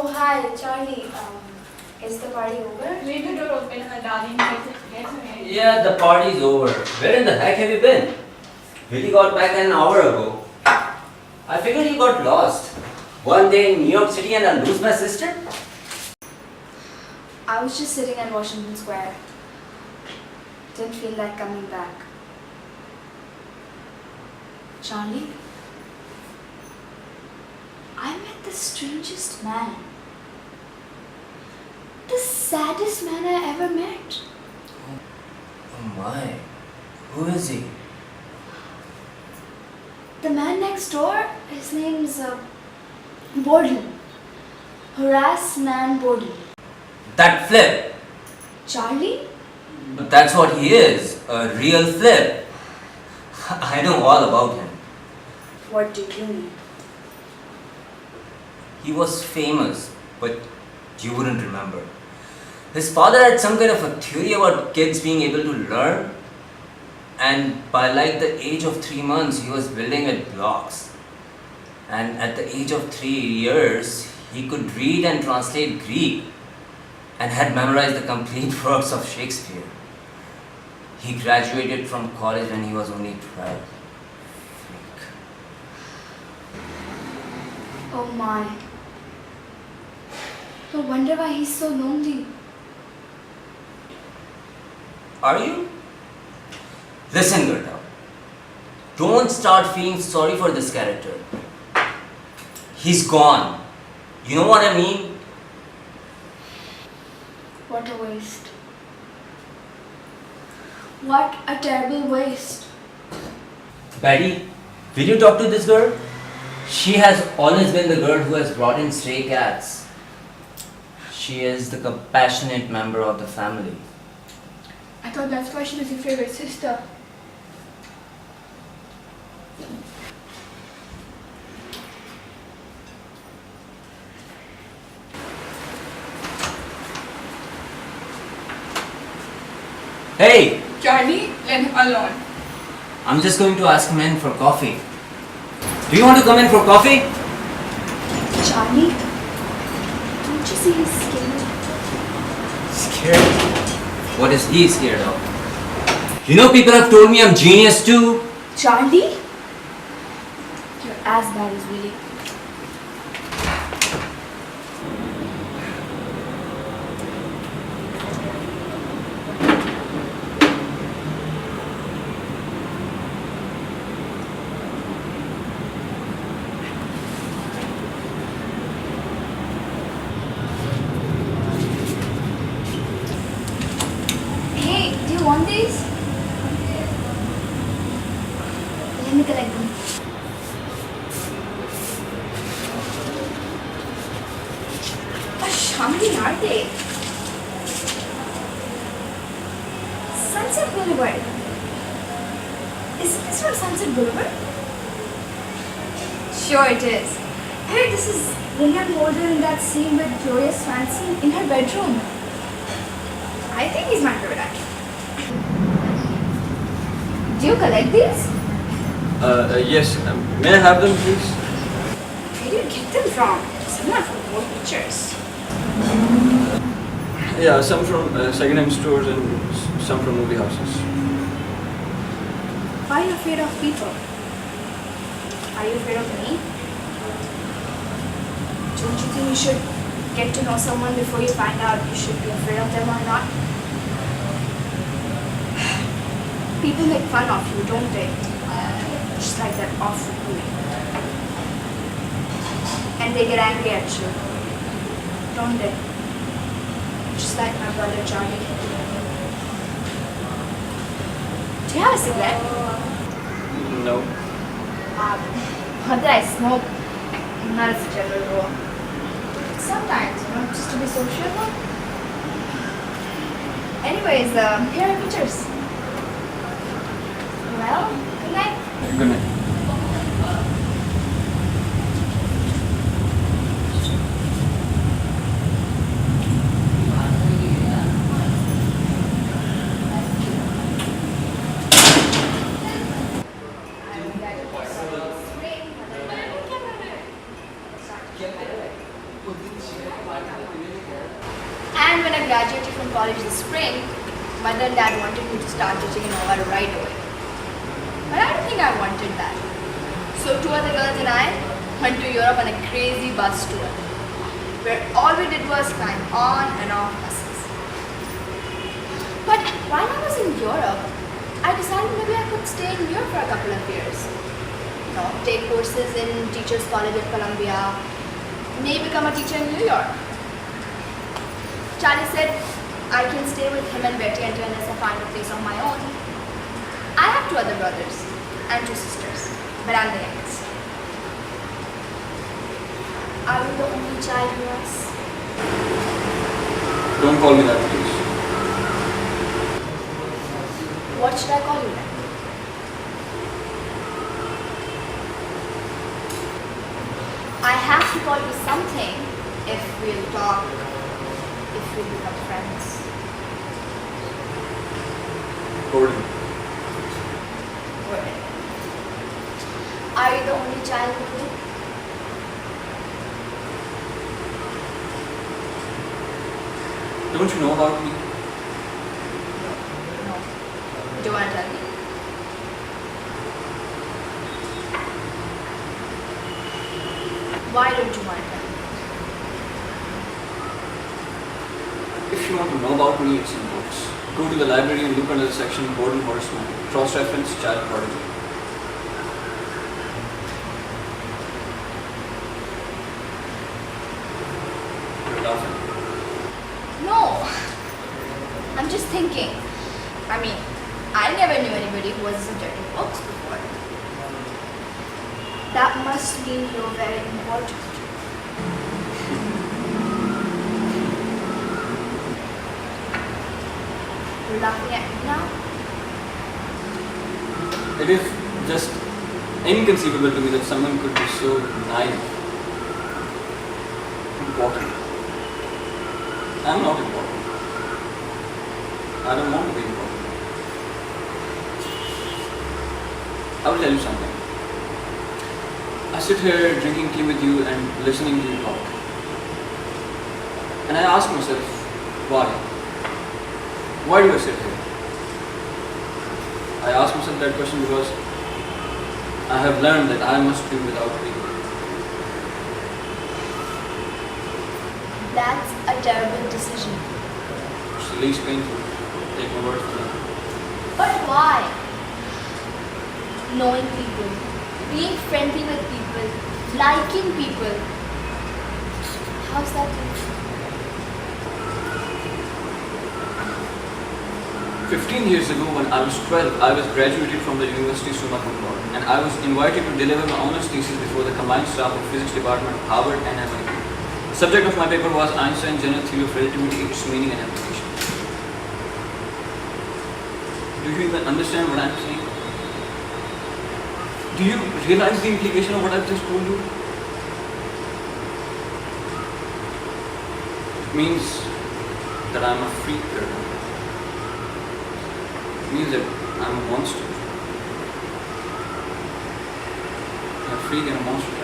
Oh, hi, Charlie. Is the party over? Leave the door open, my darling. Get away. Yeah, the party's over. Where in the heck have you been? Billy got back an hour ago. I figured he got lost. One day in New York City and I'll lose my sister? I was just sitting at Washington Square. Didn't feel like coming back. Charlie, I met the strangest man. The saddest man I ever met. Oh my. Who is he? The man next door, his name's Borden. Harass man Borden. That flip. Charlie? But that's what he is. A real flip. I know all about him. What do you mean? He was famous, but you wouldn't remember. His father had some kind of a theory about kids being able to learn, and by like the age of 3 months, he was building with blocks. And at the age of 3 years, he could read and translate Greek and had memorized the complete works of Shakespeare. He graduated from college when he was only 12. Freak. Oh my. No wonder why he's so lonely. Are you? Listen, Gerda. Don't start feeling sorry for this character. He's gone. You know what I mean? What a waste. What a terrible waste. Betty, will you talk to this girl? She has always been the girl who has brought in stray cats. She is the compassionate member of the family. I thought that's why she was your favorite sister. Hey! Charlie, let him alone. I'm just going to ask him in for coffee. Do you want to come in for coffee? Charlie, don't you see he's scared? Scared? What is he scared of? You know, people have told me I'm genius too. Charlie? You're as bad as Willie. Hey, do you want these? Let me collect them. How many are they? Sunset Boulevard. Isn't this from Sunset Boulevard? Sure it is. Hey, this is William Holden in that scene with Gloria Swanson in her bedroom. I think he's my favorite actor. Do you collect these? Yes. May I have them, please? Where do you get them from? Someone from more pictures. Yeah, some from second-hand stores and some from movie houses. Why are you afraid of people? Are you afraid of me? Don't you think you should get to know someone before you find out you should be afraid of them or not? People make fun of you, don't they? Just like that awful movie. And they get angry at you, don't they? Just like my brother Charlie. Do you have a cigarette? No. Not that I smoke. Not as a general rule. Sometimes, just to be sociable. Anyways, here are pictures. Well, good night. Good night. college this spring, Mother and Dad wanted me to start teaching in Omar right away. But I don't think I wanted that. So two other girls and I went to Europe on a crazy bus tour, where all we did was climb on and off buses. But while I was in Europe, I decided maybe I could stay in New York for a couple of years. You know, take courses in Teachers College at Columbia, maybe become a teacher in New York. Charlie said I can stay with him and Betty until unless I find a place of my own. I have two other brothers and two sisters, but I'm the youngest. Are you the only child who was? Don't call me that, please. What should I call you then? I have to call you something if we'll talk, if we'll become friends. Gordon. Gordon. Are you the only child who did? Don't you know about me? No. Do you want to tell me? Why don't you want to tell me? If you want to know about me, it's in books. Go to the library and look under the section Gordon Horseman. Cross-reference child prodigy. You're laughing. No. I'm just thinking. I mean, I never knew anybody who was a subject of books before. That must mean you're very important. You're laughing at me now? It is just inconceivable to me that someone could be so naive. Important. I'm not important. I don't want to be important. I will tell you something. I sit here drinking tea with you and listening to you talk. And I ask myself, why? Why do I sit here? I ask myself that question because I have learned that I must do without people. That's a terrible decision. It's the least painful. Take my word for that. But why? Knowing people, being friendly with people, liking people. How's that different? 15 years ago, when I was 12, I was graduated from the University Summa Cum, and I was invited to deliver my honors thesis before the combined staff of Physics Department, Harvard and MIT. The subject of my paper was Einstein's general theory of relativity, its meaning and application. Do you even understand what I'm saying? Do you realize the implication of what I've just told you? It means that I'm a freak girl. It means that I'm a monster. I'm a freak and a monster.